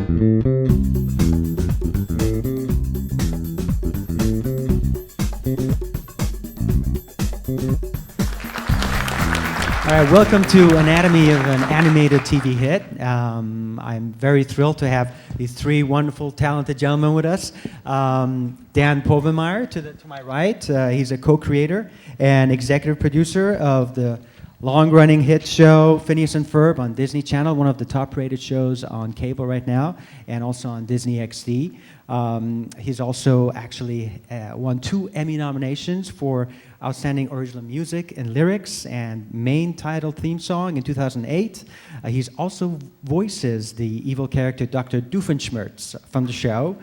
All right, welcome to Anatomy of an Animated TV Hit. I'm very thrilled to have these three wonderful, talented gentlemen with us. Dan Povenmire to my right. He's a co-creator and executive producer of the long-running hit show Phineas and Ferb on Disney Channel, one of the top-rated shows on cable right now, and also on Disney XD. He's also actually won 2 Emmy nominations for Outstanding Original Music and Lyrics and Main Title Theme Song in 2008. He's also voices the evil character Dr. Doofenshmirtz from the show.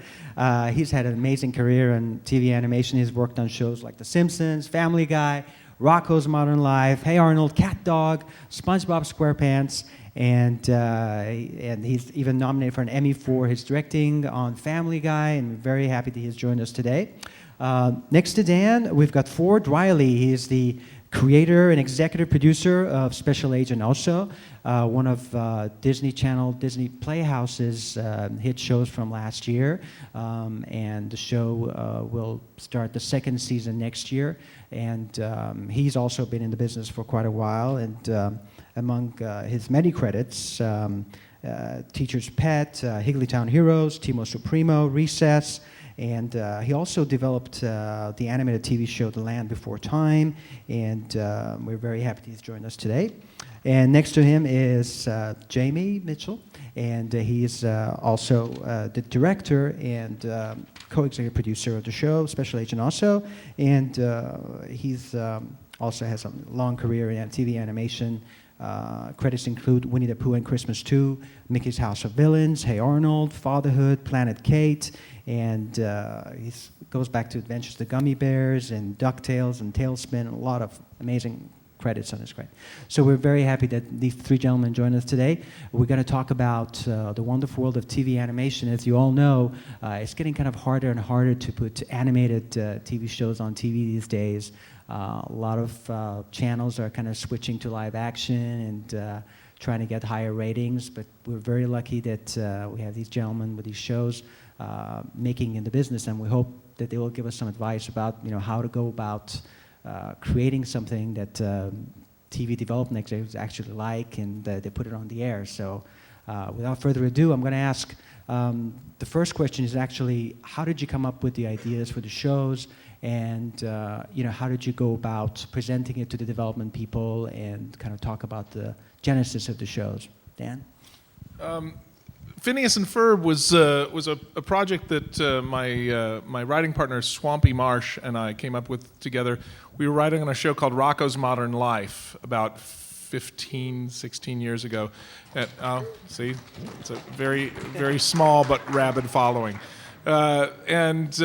He's had an amazing career in TV animation. He's worked on shows like The Simpsons, Family Guy, Rocko's Modern Life, Hey Arnold, Cat Dog, SpongeBob SquarePants, and he's even nominated for an Emmy for his directing on Family Guy, and we're very happy that he's joined us today. Next to Dan, we've got Ford Riley. He's the creator and executive producer of Special Agent Osso, one of Disney Channel, Disney Playhouse's hit shows from last year. And the show will start the 2nd season next year. And he's also been in the business for quite a while. And among his many credits, Teacher's Pet, Higglytown Heroes, Timo Supremo, Recess, and he also developed the animated TV show The Land Before Time, and we're very happy he's joined us today. And next to him is Jamie Mitchell, and he's also the director and co-executive producer of the show, Special Agent Osso, and he's also has a long career in TV animation. Credits include Winnie the Pooh and Christmas 2, Mickey's House of Villains, Hey Arnold, Fatherhood, Planet Kate, and he goes back to Adventures of the Gummy Bears and DuckTales and Tailspin, a lot of amazing credits on his credit. So we're very happy that these three gentlemen join us today. We're going to talk about the wonderful world of TV animation. As you all know, it's getting kind of harder and harder to put animated TV shows on TV these days. A lot of channels are kind of switching to live action and trying to get higher ratings, but we're very lucky that we have these gentlemen with these shows making in the business, and we hope that they will give us some advice about how to go about creating something that TV development executives actually like, and they put it on the air. So without further ado, I'm going to ask, the first question is actually, how did you come up with the ideas for the shows? And how did you go about presenting it to the development people and kind of talk about the genesis of the shows? Dan? Phineas and Ferb was a project that my writing partner Swampy Marsh and I came up with together. We were writing on a show called Rocko's Modern Life about 15, 16 years ago. And, see, it's a very, very small but rabid following. And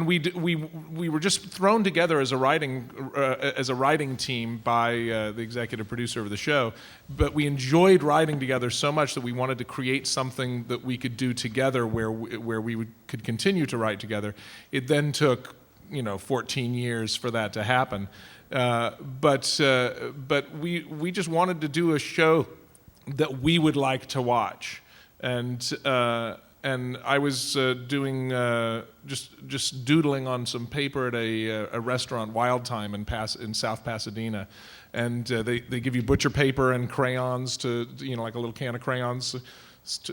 we were just thrown together as a writing team by the executive producer of the show. But we enjoyed writing together so much that we wanted to create something that we could do together, where we could continue to write together. It then took 14 years for that to happen. But we just wanted to do a show that we would like to watch, and I was doing just doodling on some paper at a restaurant, Wild Time in South Pasadena, and they give you butcher paper and crayons to like a little can of crayons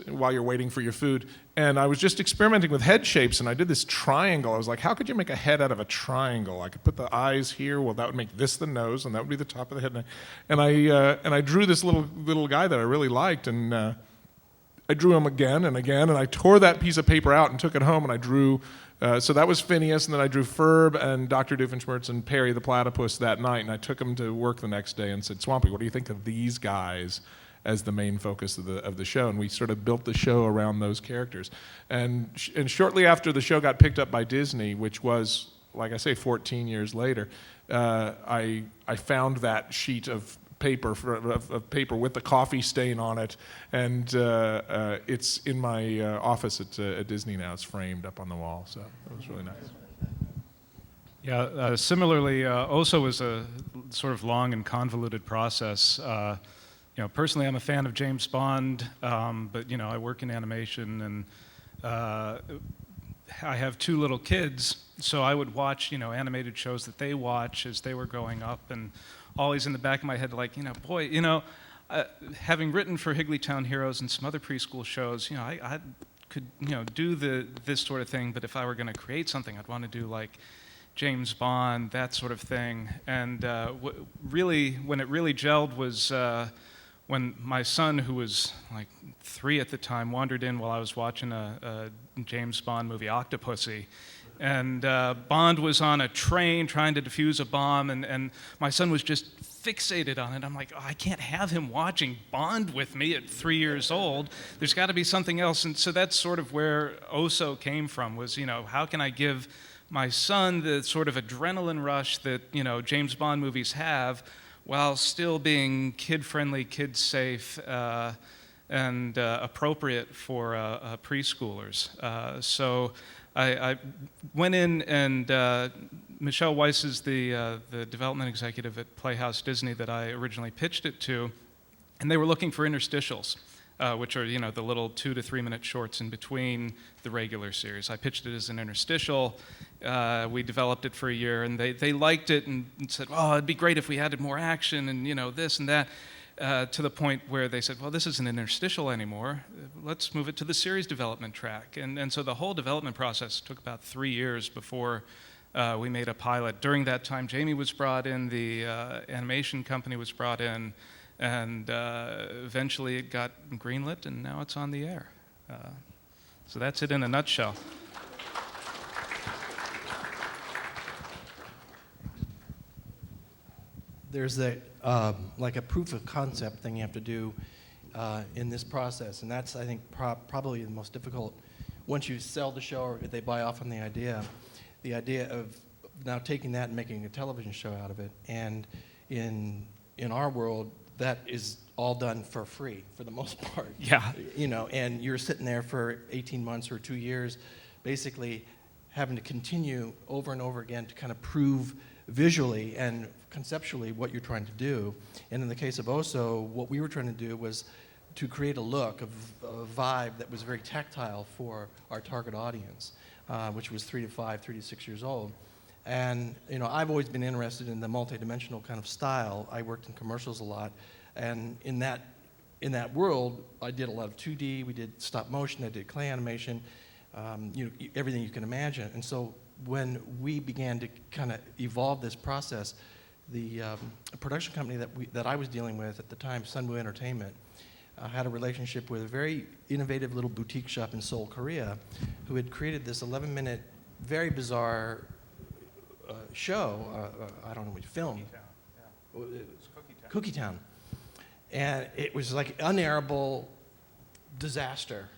while you're waiting for your food. And I was just experimenting with head shapes, and I did this triangle. I was like, how could you make a head out of a triangle? I could put the eyes here. Well, that would make this the nose, and that would be the top of the head. And I drew this little guy that I really liked, and I drew him again and again, and I tore that piece of paper out and took it home, and I drew, so that was Phineas, and then I drew Ferb and Dr. Doofenshmirtz and Perry the Platypus that night, and I took them to work the next day and said, Swampy, what do you think of these guys as the main focus of the show? And we sort of built the show around those characters. And shortly after the show got picked up by Disney, which was, like I say, 14 years later, I found that sheet of paper with the coffee stain on it, and it's in my office at Disney now. It's framed up on the wall, so it was really nice. Yeah, similarly, Osso was a sort of long and convoluted process. personally, I'm a fan of James Bond, but I work in animation, and I have 2 little kids, so I would watch, animated shows that they watch as they were growing up, and always in the back of my head, like, having written for Higglytown Heroes and some other preschool shows, I could, do this sort of thing, but if I were going to create something, I'd want to do like James Bond, that sort of thing. And really, when it really gelled was when my son, who was like 3 at the time, wandered in while I was watching a James Bond movie, Octopussy. And Bond was on a train trying to defuse a bomb, and my son was just fixated on it. I'm like, I can't have him watching Bond with me at 3 years old. There's got to be something else. And so that's sort of where Osso came from, was, how can I give my son the sort of adrenaline rush that, James Bond movies have, while still being kid-friendly, kid-safe, and appropriate for preschoolers. So I went in, and Michelle Weiss is the development executive at Playhouse Disney that I originally pitched it to, and they were looking for interstitials, which are the little 2 to 3 minute shorts in between the regular series. I pitched it as an interstitial. We developed it for a year, and they liked it and said, "Oh, it'd be great if we added more action and this and that." To the point where they said, well, this isn't an interstitial anymore. Let's move it to the series development track. And so the whole development process took about 3 years before we made a pilot. During that time, Jamie was brought in, the animation company was brought in, and eventually it got greenlit, and now it's on the air. So that's it in a nutshell. There's like a proof of concept thing you have to do in this process, and that's, I think, probably the most difficult. Once you sell the show, or if they buy off on the idea of now taking that and making a television show out of it. And in our world, that is all done for free for the most part. Yeah. And you're sitting there for 18 months or 2 years, basically having to continue over and over again to kind of prove visually and conceptually what you're trying to do. And in the case of Osso, what we were trying to do was to create a look, a vibe that was very tactile for our target audience, which was 3 to 6 years old. And I've always been interested in the multi-dimensional kind of style. I worked in commercials a lot, and in that world, I did a lot of 2D. We did stop motion. I did clay animation. Everything you can imagine. And so when we began to kind of evolve this process, the production company that I was dealing with at the time, Sunwoo Entertainment, had a relationship with a very innovative little boutique shop in Seoul, Korea, who had created this 11-minute, very bizarre show. I don't know what film. Cookie Town. Yeah. It was Cookie Town. And it was like unairable disaster.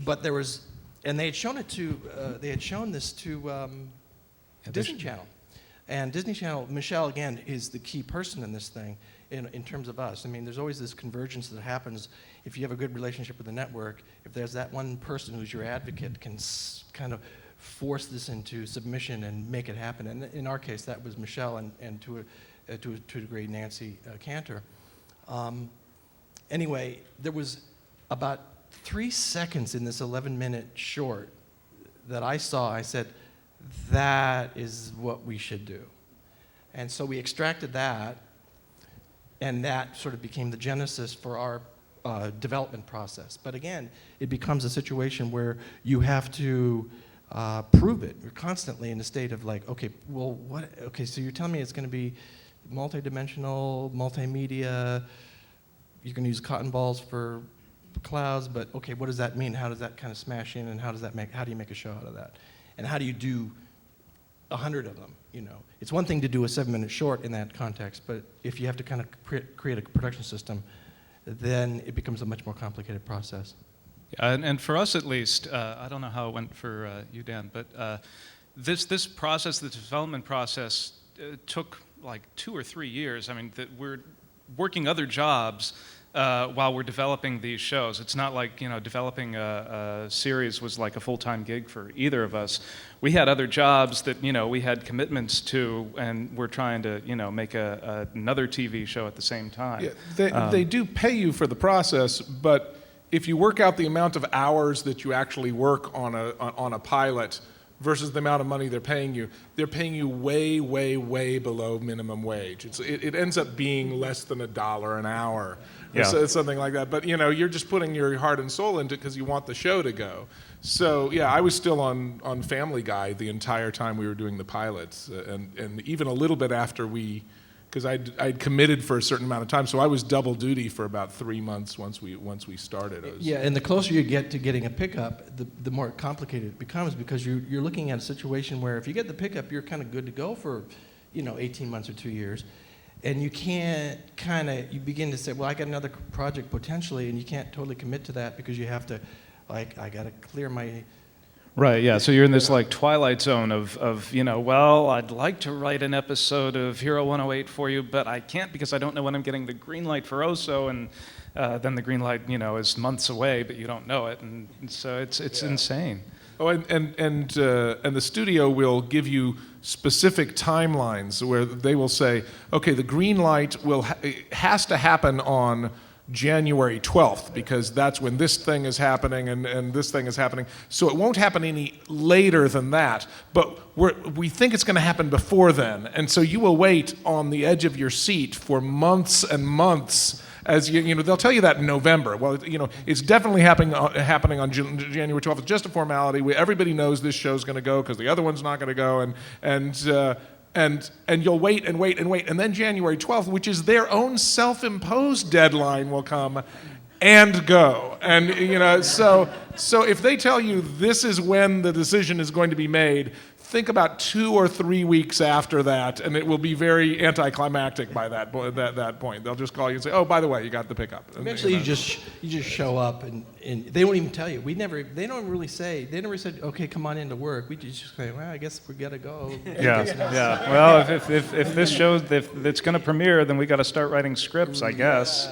But there was, and they had shown it to, this to Disney Channel. And Disney Channel, Michelle, again, is the key person in this thing in terms of us. I mean, there's always this convergence that happens if you have a good relationship with the network. If there's that one person who's your advocate can kind of force this into submission and make it happen. And in our case, that was Michelle and to a degree, Nancy Cantor. Anyway, there was about 3 seconds in this 11-minute short that I saw. I said, that is what we should do. And so we extracted that, and that sort of became the genesis for our development process. But again, it becomes a situation where you have to prove it. You're constantly in a state of like, okay, well, what? Okay, so you're telling me it's going to be multidimensional, multimedia. You're going to use cotton balls for clouds, but okay, what does that mean? How does that kind of smash in, and how do you make a show out of that? And how do you do 100 of them? It's one thing to do a 7-minute short in that context, but if you have to kind of create a production system, then it becomes a much more complicated process. Yeah, and for us at least, I don't know how it went for you, Dan, but this process, the development process, took like 2 or 3 years. I mean, we're working other jobs while we're developing these shows. It's not like, developing a series was like a full-time gig for either of us. We had other jobs that, we had commitments to, and we're trying to, make another TV show at the same time. Yeah, they do pay you for the process, but if you work out the amount of hours that you actually work on a pilot versus the amount of money they're paying you way, way, way below minimum wage. It ends up being less than $1 an hour. Yeah. So it's something like that. But you're just putting your heart and soul into it because you want the show to go. So yeah, I was still on Family Guy the entire time we were doing the pilots, and even a little bit after because I'd committed for a certain amount of time, so I was double duty for about 3 months once we started. Yeah, and the closer you get to getting a pickup, the more complicated it becomes, because you're looking at a situation where if you get the pickup, you're kind of good to go for 18 months or 2 years. And you can't you begin to say, well, I got another project potentially, and you can't totally commit to that because you have to, I got to clear my... Right, yeah, so you're in this like twilight zone of well, I'd like to write an episode of Hero 108 for you, but I can't because I don't know when I'm getting the green light for Osso, and then the green light, is months away, but you don't know it, and so it's insane. Oh, and the studio will give you specific timelines where they will say, okay, the green light has to happen on January 12th because that's when this thing is happening and this thing is happening. So it won't happen any later than that, but we think it's going to happen before then. And so you will wait on the edge of your seat for months and months. As they'll tell you that in November. Well, it's definitely happening on January 12th. It's just a formality. Everybody knows this show's going to go because the other one's not going to go, and you'll wait and wait and wait, and then January 12th, which is their own self-imposed deadline, will come and go. And so if they tell you this is when the decision is going to be made, think about 2 or 3 weeks after that, and it will be very anticlimactic by that point. They'll just call you and say, "Oh, by the way, you got the pickup." Eventually, you just show up, and they won't even tell you. They don't really say. They never said, "Okay, come on into work." We just say, "Well, I guess we gotta go." Yeah. Well, if this show if it's going to premiere, then we got to start writing scripts, I guess.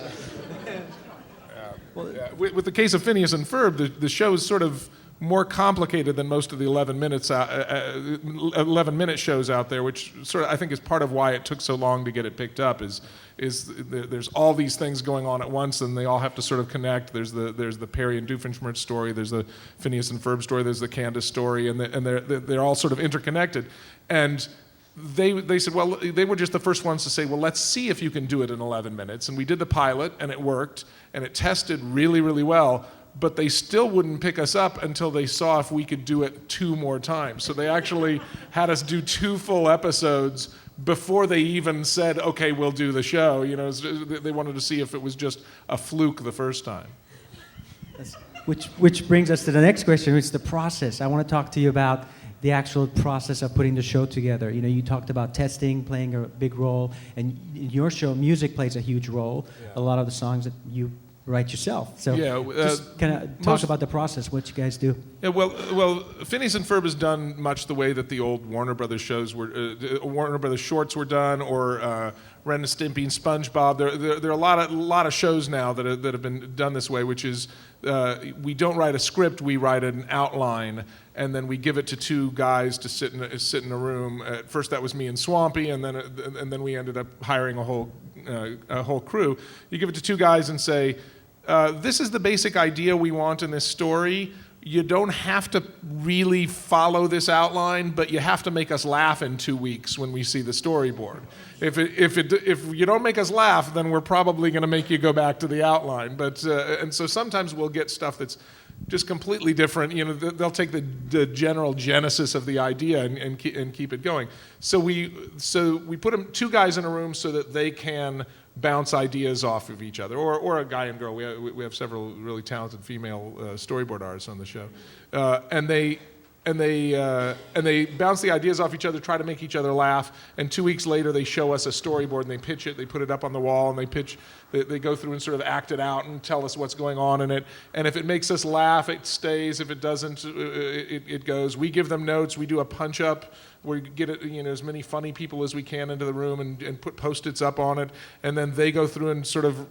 With the case of Phineas and Ferb, the show is sort of more complicated than most of the 11-minute shows out there, which sort of I think is part of why it took so long to get it picked up. Is there's all these things going on at once, and they all have to sort of connect. There's the Perry and Doofenshmirtz story. There's the Phineas and Ferb story. There's the Candace story, and they're all sort of interconnected. And they said, well, they were just the first ones to say, well, let's see if you can do it in 11 minutes. And we did the pilot, and it worked, and it tested really, really well. But they still wouldn't pick us up until they saw if we could do it 2 more times. So they actually had us do 2 full episodes before they even said, okay, we'll do the show. They wanted to see if it was just a fluke the first time. Which brings us to the next question, which is the process. I want to talk to you about the actual process of putting the show together. You talked about testing playing a big role, and in your show, music plays a huge role. Yeah. A lot of the songs that you write yourself. So just kind of talk about the process, what you guys do. Yeah, well, Phineas and Ferb has done much the way that the old Warner Brothers shows were, Warner Brothers shorts were done, or Ren and Stimpy and SpongeBob. There are a lot of shows now that have been done this way, which is we don't write a script, we write an outline, and then we give it to 2 guys to sit in a room. At first, that was me and Swampy, and then we ended up hiring a whole crew. You give it to 2 guys and say, this is the basic idea we want in this story. You don't have to really follow this outline, but you have to make us laugh in 2 weeks when we see the storyboard. If you don't make us laugh, then we're probably going to make you go back to the outline. But and so sometimes we'll get stuff that's just completely different. They'll take the general genesis of the idea and keep it going. So we put 2 guys in a room so that they can bounce ideas off of each other, or a guy and girl. We have several really talented female storyboard artists on the show, and they bounce the ideas off each other, try to make each other laugh, and 2 weeks later they show us a storyboard and they pitch it, they put it up on the wall, and they go through and sort of act it out and tell us what's going on in it. And if it makes us laugh, it stays. If it doesn't, it goes. We give them notes. We do a punch up. We get as many funny people as we can into the room and put Post-its up on it, and then they go through and sort of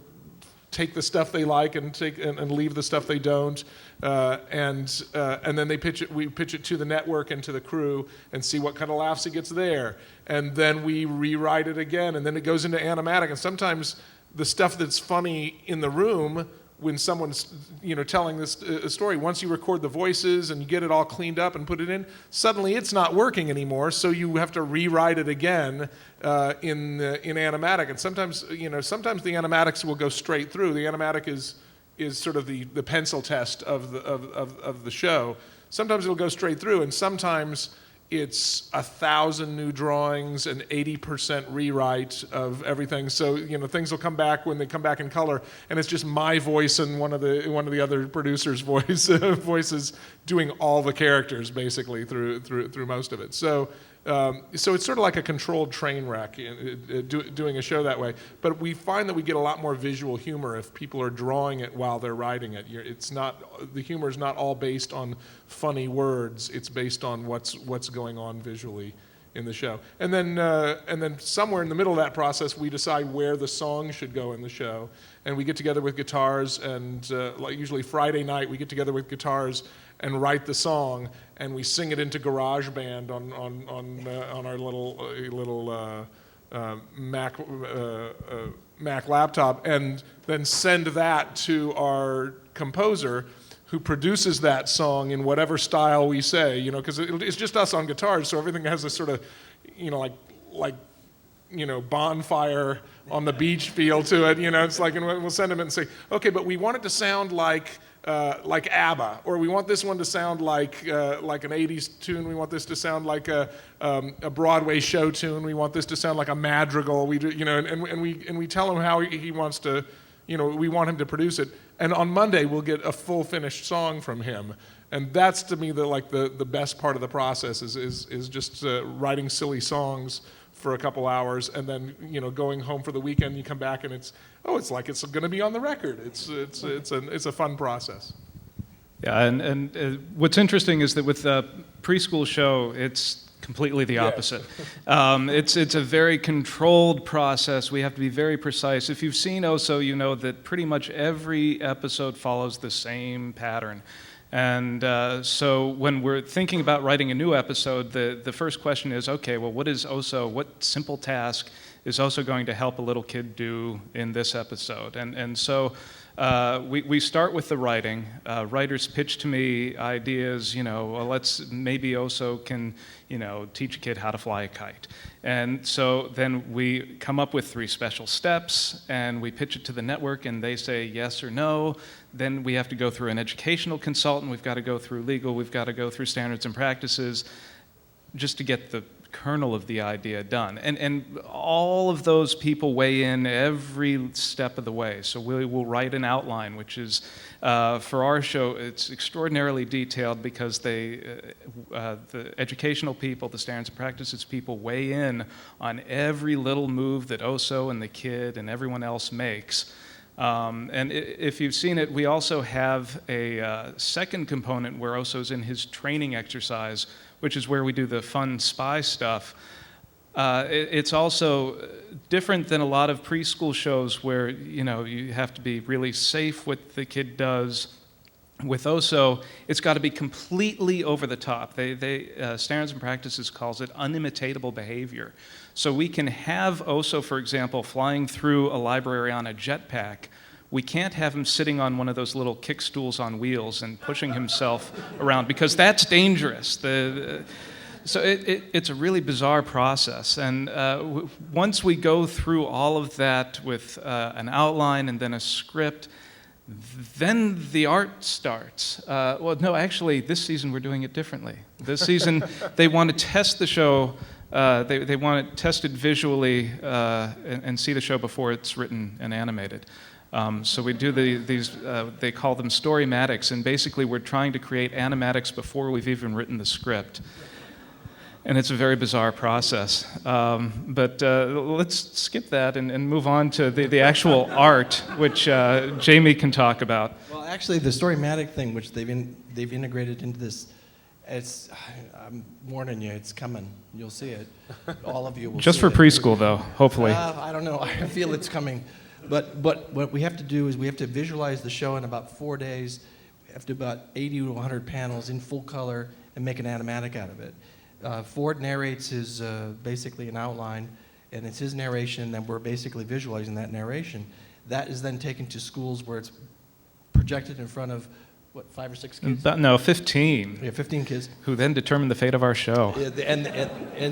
take the stuff they like and leave the stuff they don't, and then we pitch it to the network and to the crew and see what kind of laughs it gets there, and then we rewrite it again, and then it goes into animatic, and sometimes the stuff that's funny in the room when someone's telling this story, once you record the voices and you get it all cleaned up and put it in, suddenly it's not working anymore, so you have to rewrite it again in animatic. And sometimes the animatics will go straight through. The animatic is sort of the pencil test of the show. Sometimes it'll go straight through, and sometimes it's 1,000 new drawings and 80% rewrite of everything. So things will come back when they come back in color, and it's just my voice and one of the other producers' voices doing all the characters basically through most of it. So it's sort of like a controlled train wreck doing a show that way. But we find that we get a lot more visual humor if people are drawing it while they're writing it. The humor is not all based on funny words. It's based on what's going on visually in the show. And then somewhere in the middle of that process, we decide where the song should go in the show. And we get together with guitars, and like usually Friday night, we get together with guitars and write the song, and we sing it into GarageBand on our little Mac laptop, and then send that to our composer, who produces that song in whatever style we say, because it's just us on guitars, so everything has this sort of, like bonfire on the beach feel to it. It's like, and we'll send them and say, okay, but we want it to sound like ABBA, or we want this one to sound like an '80s tune. We want this to sound like a Broadway show tune. We want this to sound like a madrigal. We do, and we tell him how he wants to, we want him to produce it. And on Monday we'll get a full finished song from him. And that's to me the best part of the process is just writing silly songs for a couple hours, and then going home for the weekend. You come back and it's like it's going to be on the record. It's a fun process. Yeah, and what's interesting is that with the preschool show, it's completely the opposite. It's a very controlled process. We have to be very precise. If you've seen Osso, you know that pretty much every episode follows the same pattern. And so when we're thinking about writing a new episode, the first question is, okay, well, what simple task is Osso going to help a little kid do in this episode? And so we start with the writing. Writers pitch to me ideas, maybe Osso can, teach a kid how to fly a kite. And so then we come up with 3 special steps, and we pitch it to the network, and they say yes or no. Then we have to go through an educational consultant. We've got to go through legal. We've got to go through standards and practices just to get the kernel of the idea done. And all of those people weigh in every step of the way. So we will write an outline, which is, for our show, it's extraordinarily detailed because the educational people, the standards and practices people weigh in on every little move that Osso and the kid and everyone else makes. And if you've seen it, we also have a second component where Osso's in his training exercise, which is where we do the fun spy stuff. It's also different than a lot of preschool shows where you have to be really safe what the kid does. With Osso, it's got to be completely over the top. Standards and Practices calls it unimitatable behavior. So we can have Osso, for example, flying through a library on a jetpack. We can't have him sitting on one of those little kick stools on wheels and pushing himself around, because that's dangerous. So it's a really bizarre process. And once we go through all of that with an outline and then a script, then the art starts. Well, no, actually, this season we're doing it differently. This season, they want to test the show. They want it tested visually and see the show before it's written and animated. So we do these, they call them storymatics, and basically we're trying to create animatics before we've even written the script. And it's a very bizarre process. But let's skip that and move on to the actual art, which Jamie can talk about. Well, actually, the storymatic thing, which they've integrated into this, I'm warning you, it's coming. You'll see it. All of you will Just see for it. preschool, though, hopefully. I don't know. I feel it's coming. But what we have to do is we have to visualize the show in about 4 days. We have to do about 80 to 100 panels in full color and make an animatic out of it. Ford narrates his basically an outline, and it's his narration, and we're basically visualizing that narration. That is then taken to schools where it's projected in front of, what, 5 or 6 kids? No, 15. Yeah, 15 kids. Who then determine the fate of our show. And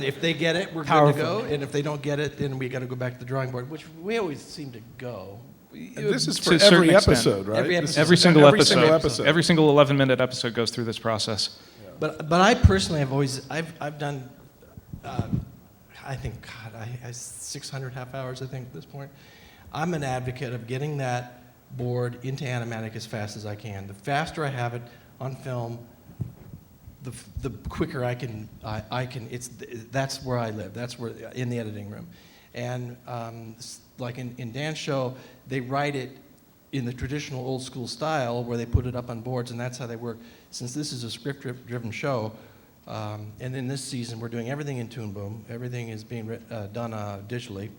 if they get it, we're Powerful. good to go. And if they don't get it, then we got to go back to the drawing board, which we always seem to go. And this is To for a certain every extent. episode, right? Every This is episode. Every single every episode. single episode. Every single 11-minute episode goes through this process. But I personally have always, I've done, I think, God, I 600 half hours, I think, at this point. I'm an advocate of getting that board into animatic as fast as I can. The faster I have it on film, the quicker I can, that's where I live. That's where, in the editing room. And like in Dan's show, they write it in the traditional old school style where they put it up on boards, and that's how they work. Since this is a script-driven show, and in this season we're doing everything in Toon Boom. Everything is being done digitally.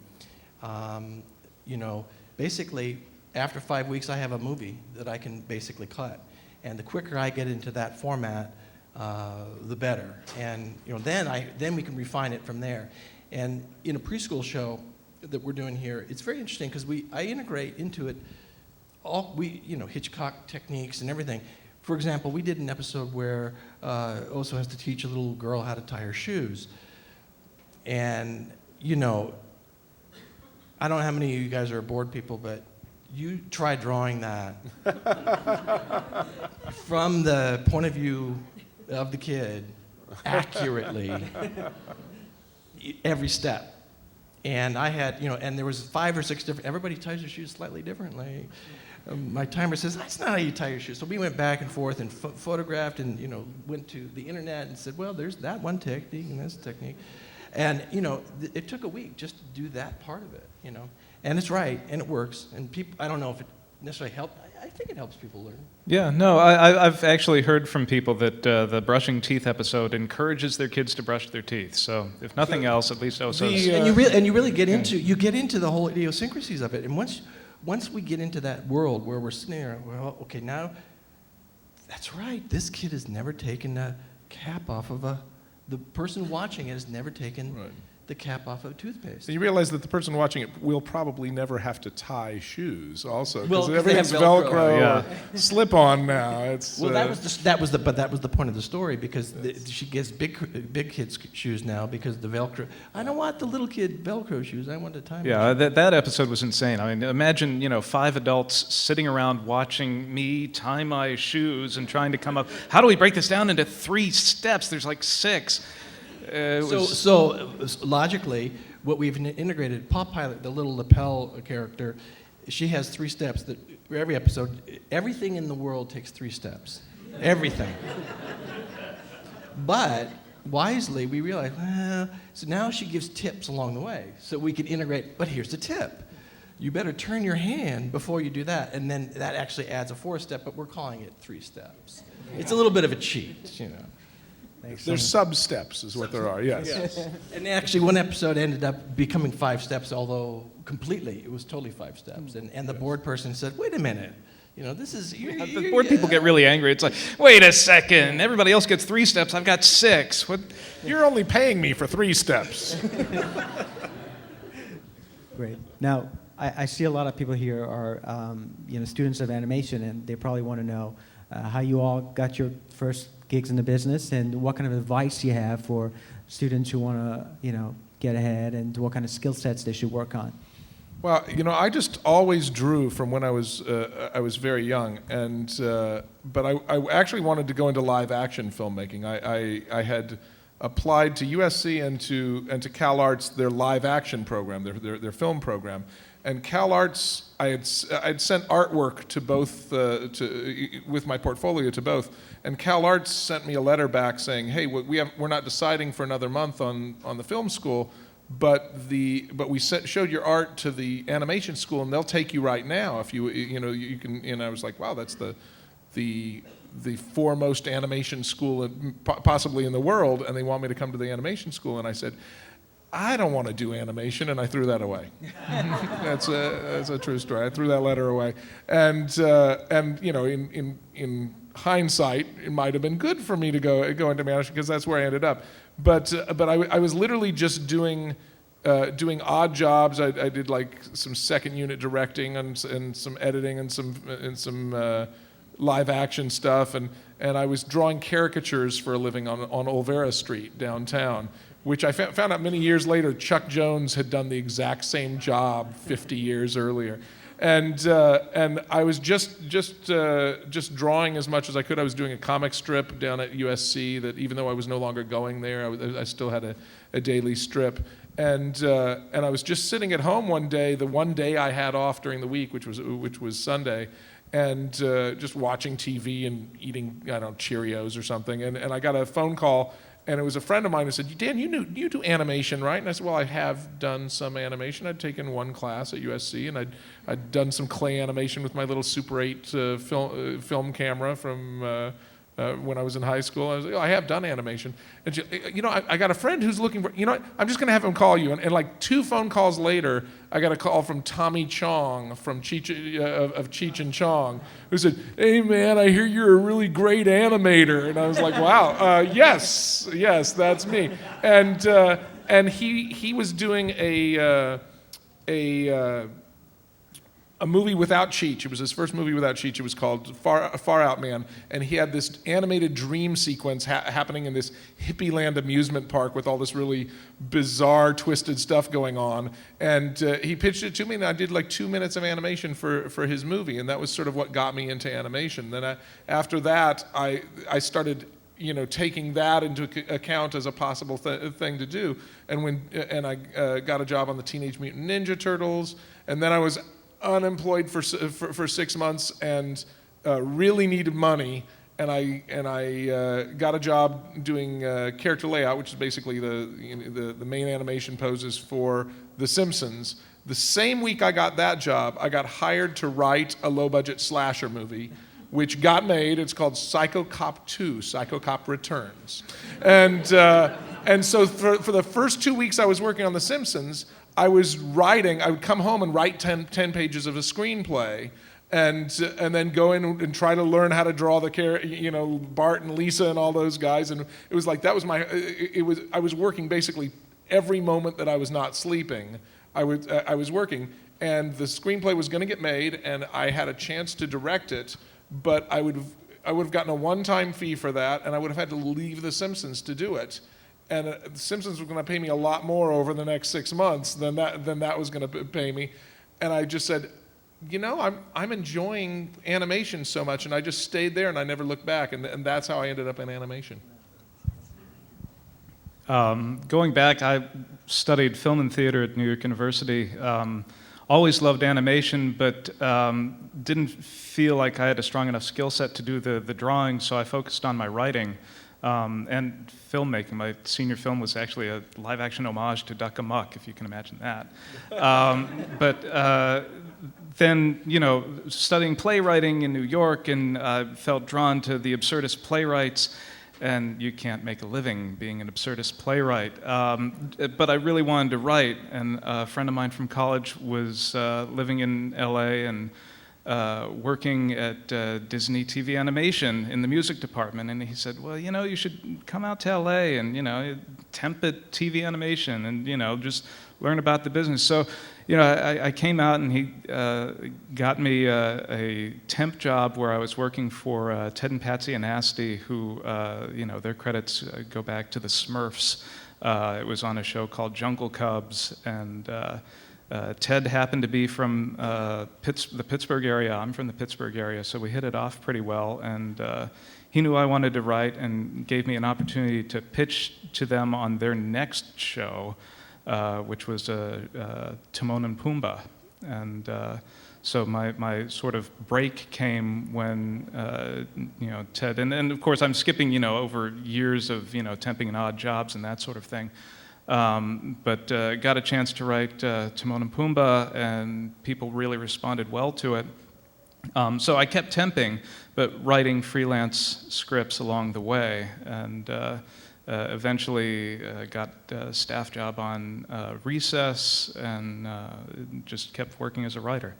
You know, basically, after 5 weeks, I have a movie that I can basically cut. And the quicker I get into that format, the better. And you know, then we can refine it from there. And in a preschool show that we're doing here, it's very interesting because I integrate into it Hitchcock techniques and everything. For example, we did an episode where Osso has to teach a little girl how to tie her shoes. And, you know, I don't know how many of you guys are board people, but you try drawing that from the point of view of the kid accurately every step. And I had, you know, and there was 5 or 6 different, everybody ties their shoes slightly differently. My timer says, that's not how you tie your shoes. So we went back and forth and photographed and, you know, went to the internet and said, well, there's that one technique and this technique. And, you know, it took a week just to do that part of it, you know. And it's right, and it works. And people, I don't know if it necessarily helped. I think it helps people learn. Yeah, no, I've actually heard from people that the brushing teeth episode encourages their kids to brush their teeth. So if nothing else, at least Osso's. And you really get into the whole idiosyncrasies of it. And once we get into that world where we're sitting there, well, okay, now, that's right. This kid has never taken a cap off of the person watching it has never taken the cap off of toothpaste. And you realize that the person watching it will probably never have to tie shoes also, Well, because they have everything's Velcro. slip-on now. It's Well, that was the point of the story, because she gets big kids shoes now because the Velcro. I don't want the little kid Velcro shoes. I want the time. Yeah, that episode was insane. I mean, imagine, you know, 5 adults sitting around watching me tie my shoes and trying to come up. How do we break this down into 3 steps? There's like 6. So logically, what we've integrated, Pop Pilot, the little lapel character, she has 3 steps. That every episode, everything in the world takes 3 steps. Everything. But wisely, we realized, well, so now she gives tips along the way, so we can integrate. But here's the tip: you better turn your hand before you do that, and then that actually adds a 4th step. But we're calling it 3 steps. It's a little bit of a cheat, you know. There's sub-steps is what there are, yes. And actually, one episode ended up becoming 5 steps, although completely, it was totally 5 steps. And the board person said, wait a minute, you know, this is... The board people get really angry. It's like, wait a second, everybody else gets 3 steps, I've got 6. What? You're only paying me for 3 steps. Great. Now, I see a lot of people here are students of animation, and they probably want to know how you all got your first gigs in the business and what kind of advice you have for students who want to get ahead, and what kind of skill sets they should work on. Well, I just always drew from when I was very young, and but I actually wanted to go into live action filmmaking. I had applied to USC and to Cal Arts, their live action program, their film program. And Cal Arts, I'd sent artwork to both, with my portfolio to both. And Cal Arts sent me a letter back saying, "Hey, we're not deciding for another month on the film school, but we showed your art to the animation school, and they'll take you right now if you can." And I was like, "Wow, that's the foremost animation school possibly in the world, and they want me to come to the animation school." And I said, I don't want to do animation, and I threw that away. That's a true story. I threw that letter away, and you know, in hindsight, it might have been good for me to go into management because that's where I ended up. But I was literally just doing odd jobs. I did like some second unit directing and some editing and some live action stuff, and I was drawing caricatures for a living on Olvera Street downtown, which I found out many years later Chuck Jones had done the exact same job 50 years earlier. And I was just drawing as much as I could. I was doing a comic strip down at USC that, even though I was no longer going there, I still had a daily strip. And I was just sitting at home one day, the one day I had off during the week, which was Sunday, and just watching TV and eating, I don't know, Cheerios or something. And I got a phone call. And it was a friend of mine who said, Dan, you do animation, right? And I said, well, I have done some animation. I'd taken one class at USC, and I'd done some clay animation with my little Super 8 film camera from when I was in high school. I was like, oh, I have done animation. And she, you know, I got a friend who's looking for, you know what, I'm just going to have him call you. And like 2 phone calls later, I got a call from Tommy Chong from Cheech and Chong, who said, hey, man, I hear you're a really great animator. And I was like, wow, yes, that's me. And he was doing a movie without Cheech. It was his first movie without Cheech. It was called Far Out Man, and he had this animated dream sequence happening in this hippie land amusement park with all this really bizarre, twisted stuff going on. And he pitched it to me, and I did like 2 minutes of animation for his movie, and that was sort of what got me into animation. Then after that, I started, you know, taking that into account as a possible thing to do. And I got a job on the Teenage Mutant Ninja Turtles, and then I was unemployed for 6 months and really needed money, and I got a job doing character layout, which is basically the main animation poses for The Simpsons. The same week I got that job, I got hired to write a low-budget slasher movie, which got made. It's called Psycho Cop 2, Psycho Cop Returns. And so for the first 2 weeks I was working on The Simpsons, I was writing, I would come home and write 10 pages of a screenplay, and then go in and try to learn how to draw Bart and Lisa and all those guys. And it was like, that was I was working basically every moment that I was not sleeping. I was working, and the screenplay was going to get made, and I had a chance to direct it, but I would have gotten a one-time fee for that, and I would have had to leave The Simpsons to do it. And The Simpsons were going to pay me a lot more over the next 6 months than that was going to pay me. And I just said, you know, I'm enjoying animation so much, and I just stayed there, and I never looked back, and that's how I ended up in animation. Going back, I studied film and theater at New York University. Always loved animation, but didn't feel like I had a strong enough skill set to do the drawing, so I focused on my writing. And filmmaking. My senior film was actually a live-action homage to Duck Amuck, if you can imagine that. But then, you know, studying playwriting in New York, and felt drawn to the absurdist playwrights, and you can't make a living being an absurdist playwright. But I really wanted to write, and a friend of mine from college was living in LA and working at Disney TV Animation in the music department, and he said, well, you know, you should come out to LA and, you know, temp at TV Animation and, you know, just learn about the business. So, you know, I came out, and he got me a temp job where I was working for Ted and Patsy and Asti, who, you know, their credits go back to the Smurfs. It was on a show called Jungle Cubs, and Ted happened to be from the Pittsburgh area. I'm from the Pittsburgh area, so we hit it off pretty well. And he knew I wanted to write and gave me an opportunity to pitch to them on their next show, which was Timon and Pumbaa. And so my sort of break came when, you know, Ted, and of course I'm skipping, you know, over years of, you know, temping and odd jobs and that sort of thing. But got a chance to write Timon and Pumbaa, and people really responded well to it. So I kept temping, but writing freelance scripts along the way. And eventually got a staff job on Recess and just kept working as a writer.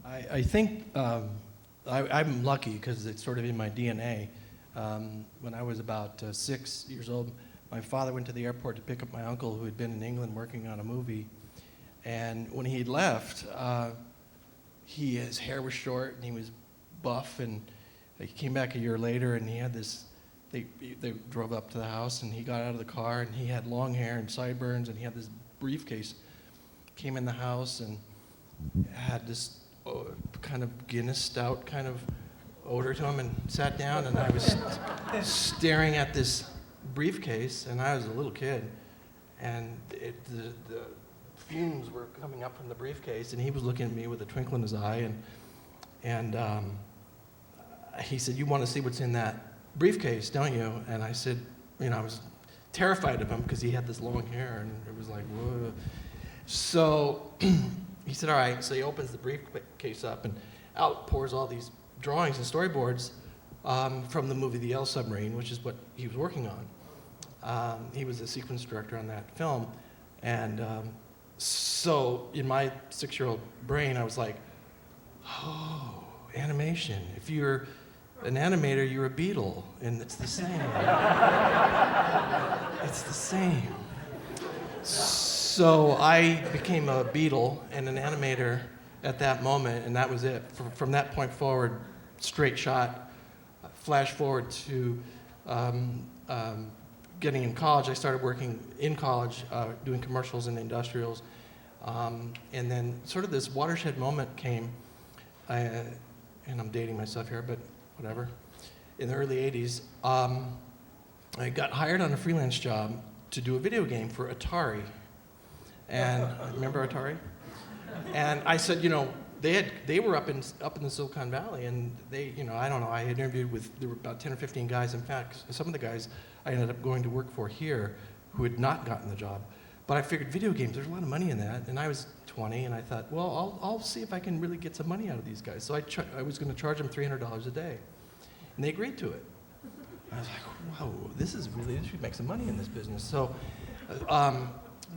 I think I'm lucky because it's sort of in my DNA. When I was about 6 years old, my father went to the airport to pick up my uncle who had been in England working on a movie. And when he had left, his hair was short and he was buff, and he came back a year later and he had this, they drove up to the house and he got out of the car and he had long hair and sideburns and he had this briefcase. Came in the house and had this kind of Guinness stout kind of odor to him and sat down, and I was staring at this briefcase, and I was a little kid, and the fumes were coming up from the briefcase, and he was looking at me with a twinkle in his eye, and he said, "You want to see what's in that briefcase, don't you?" And I said, I was terrified of him because he had this long hair, and it was like, whoa. So he said, "All right." So he opens the briefcase up, and out pours all these drawings and storyboards from the movie The Yellow Submarine, which is what he was working on. He was the sequence director on that film. And so in my 6-year-old brain, I was like, oh, animation. If you're an animator, you're a beetle, and it's the same. It's the same. So I became a beetle and an animator at that moment, and that was it. From that point forward, straight shot. Flash forward to getting in college. I started working in college, doing commercials and industrials. And then sort of this watershed moment came, and I'm dating myself here, but whatever. In the early 80s, I got hired on a freelance job to do a video game for Atari. And remember Atari? And I said, they were up in the Silicon Valley, and they, I don't know, I had interviewed with, there were about 10 or 15 guys. In fact, some of the guys I ended up going to work for here who had not gotten the job. But I figured video games, there's a lot of money in that, and I was 20, and I thought, well, I'll see if I can really get some money out of these guys. So I was going to charge them $300 a day, and they agreed to it. I was like, whoa, this should make some money in this business. So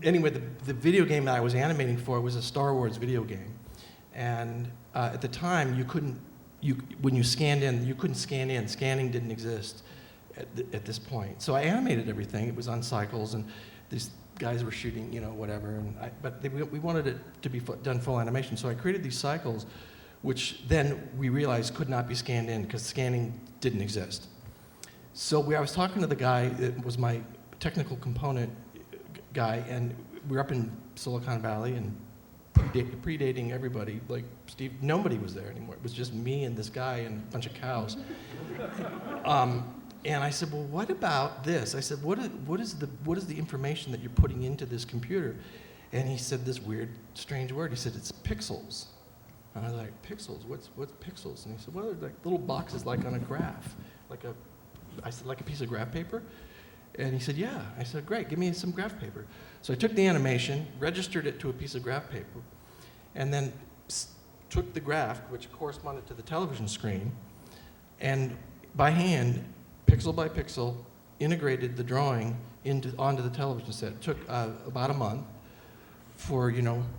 anyway, the video game that I was animating for was a Star Wars video game. And at the time, when you scanned in, you couldn't scan in. Scanning didn't exist at this point. So I animated everything. It was on cycles, and these guys were shooting, whatever. But we wanted it to be done full animation. So I created these cycles, which then we realized could not be scanned in because scanning didn't exist. So I was talking to the guy that was my technical component guy, and we were up in Silicon Valley and predating everybody. Like Steve, nobody was there anymore. It was just me and this guy and a bunch of cows. And I said, well, what about this? I said, what is the information that you're putting into this computer? And he said this weird, strange word. He said, it's pixels. And I was like, pixels? What's pixels? And he said, well, they're like little boxes like on a graph. I said, like a piece of graph paper? And he said, yeah. I said, great, give me some graph paper. So I took the animation, registered it to a piece of graph paper, and then took the graph, which corresponded to the television screen, and by hand, pixel by pixel, integrated the drawing onto the television set. It took about a month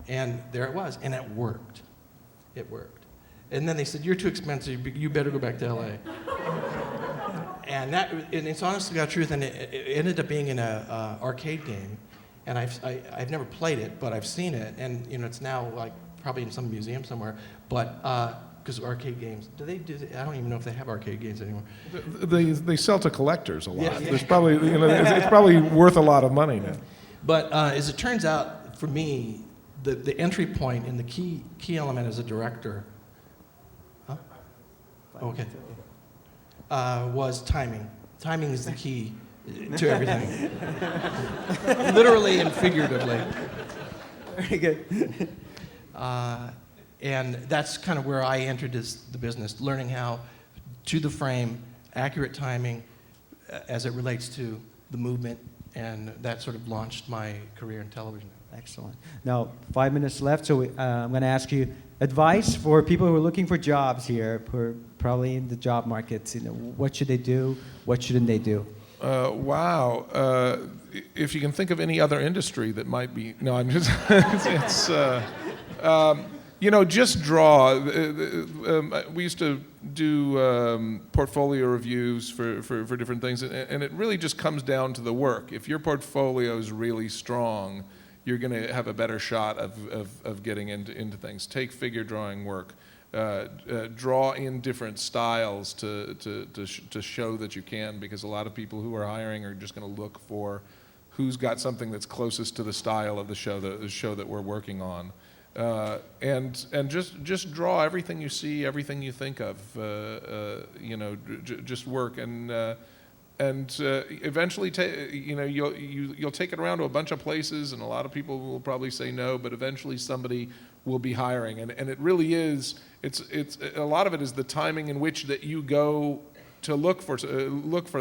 and there it was, and it worked. It worked. And then they said, you're too expensive, you better go back to LA. And it's honest to God truth, and it ended up being in an arcade game. And I've never played it, but I've seen it, and it's now like probably in some museum somewhere. But because arcade games, I don't even know if they have arcade games anymore. They sell to collectors a lot. Yeah. There's probably it's probably worth a lot of money now. But as it turns out, for me, the entry point and the key element as a director, okay, was timing. Timing is the key to everything, literally and figuratively. Very good. And that's kind of where I entered the business, learning how, to the frame, accurate timing as it relates to the movement, and that sort of launched my career in television. Excellent. Now, 5 minutes left, so I'm going to ask you advice for people who are looking for jobs here, who are probably in the job markets? What should they do? What shouldn't they do? Wow. If you can think of any other industry that might be, no, I'm just, it's, just draw. We used to do portfolio reviews for different things, and it really just comes down to the work. If your portfolio is really strong, you're going to have a better shot of getting into things. Take figure drawing work. Draw in different styles to show that you can, because a lot of people who are hiring are just going to look for who's got something that's closest to the style of the show that we're working on, and just draw everything you see, everything you think of, just work, and eventually you'll take it around to a bunch of places, and a lot of people will probably say no, but eventually somebody will be hiring, and it really is. It's a lot of it is the timing in which that you go to look for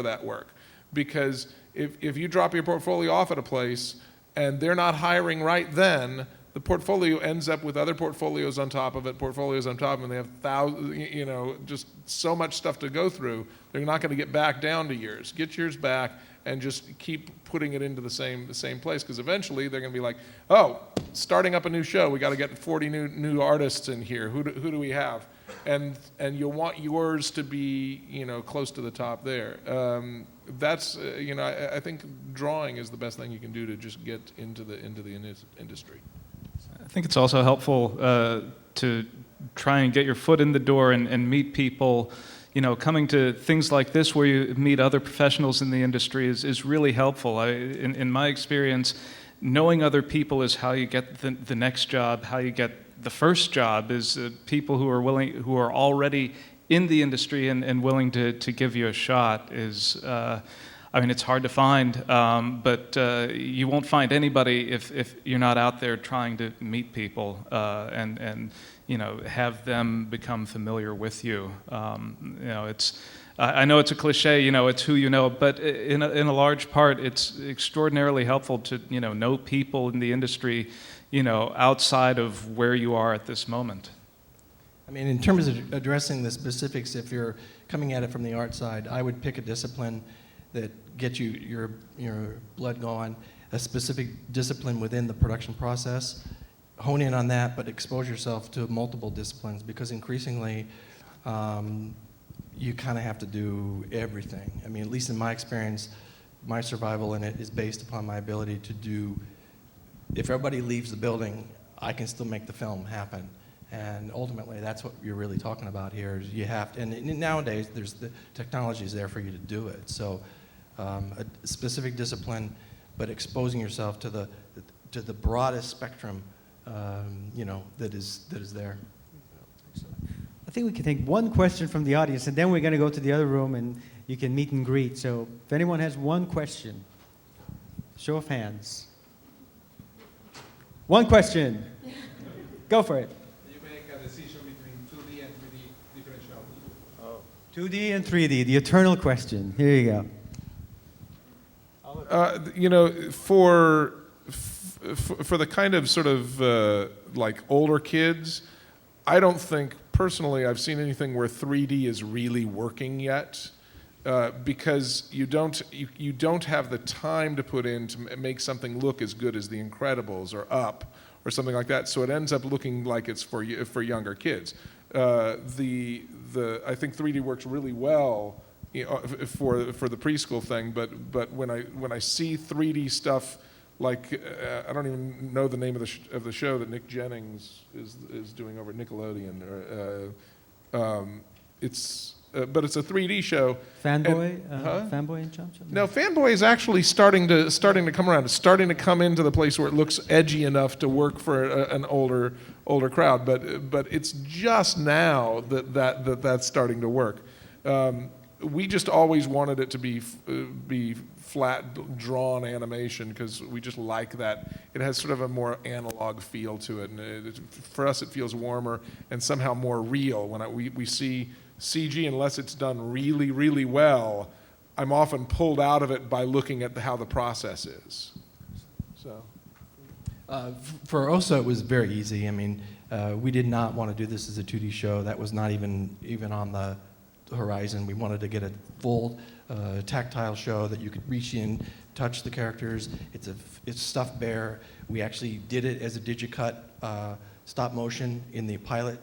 that work, because if you drop your portfolio off at a place and they're not hiring right then, the portfolio ends up with other portfolios on top of it, and they have thousands, just so much stuff to go through. They're not going to get back down to yours. Get yours back and just keep putting it into the same place, because eventually they're going to be like, oh, starting up a new show, we got to get 40 new artists in here. Who do we have? And you'll want yours to be close to the top there. That's I think drawing is the best thing you can do to just get into the industry. I think it's also helpful to try and get your foot in the door and meet people. Coming to things like this where you meet other professionals in the industry is really helpful. In my experience, knowing other people is how you get the next job. How you get the first job is people who are already in the industry and willing to give you a shot. It's hard to find, but you won't find anybody if you're not out there trying to meet people and have them become familiar with you. I know it's a cliche, it's who you know, but in a large part, it's extraordinarily helpful to know people in the industry, outside of where you are at this moment. In terms of addressing the specifics, if you're coming at it from the art side, I would pick a discipline that gets your blood going, a specific discipline within the production process. Hone in on that, but expose yourself to multiple disciplines, because increasingly you kind of have to do everything. At least in my experience, my survival in it is based upon my ability to do, if everybody leaves the building, I can still make the film happen. And ultimately, that's what you're really talking about here. Is you have to, and nowadays, there's the technology is there for you to do it. So, a specific discipline, but exposing yourself to the broadest spectrum, that is there. I think we can take one question from the audience, and then we're going to go to the other room, and you can meet and greet. So, if anyone has one question, show of hands. One question. Go for it. 2D and 3D, the eternal question. Here you go. For the kind of sort of like older kids, I don't think personally I've seen anything where 3D is really working yet, because you don't have the time to put in to make something look as good as The Incredibles or Up or something like that. So it ends up looking like it's for younger kids. I think 3D works really well, for the preschool thing. But when I see 3D stuff, like I don't even know the name of the show that Nick Jennings is doing over at Nickelodeon. But it's a 3D show. Fanboy, Fanboy and Chum Chum? No, Fanboy is actually starting to come around. It's starting to come into the place where it looks edgy enough to work for an older crowd. But it's just now that's starting to work. We just always wanted it to be flat drawn animation, because we just like that. It has sort of a more analog feel to it, and for us it feels warmer and somehow more real. When we see CG, unless it's done really, really well, I'm often pulled out of it by looking at how the process is. So, for Osso, it was very easy. We did not want to do this as a 2D show. That was not even on the horizon. We wanted to get a full tactile show that you could reach in, touch the characters. It's stuffed bear. We actually did it as a digicut stop motion in the pilot.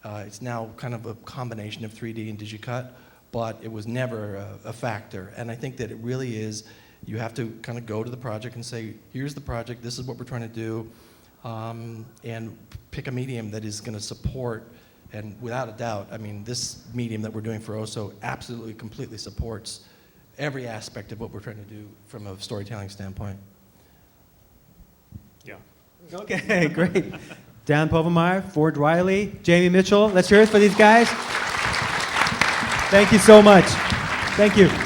It's now kind of a combination of 3D and digicut, but it was never a factor. And I think that it really is, you have to kind of go to the project and say, here's the project, this is what we're trying to do, and pick a medium that is going to support. And without a doubt, I mean, this medium that we're doing for Osso absolutely, completely supports every aspect of what we're trying to do from a storytelling standpoint. Yeah. Okay, great. Dan Povenmire, Ford Riley, Jamie Mitchell. Let's hear it for these guys. Thank you so much. Thank you.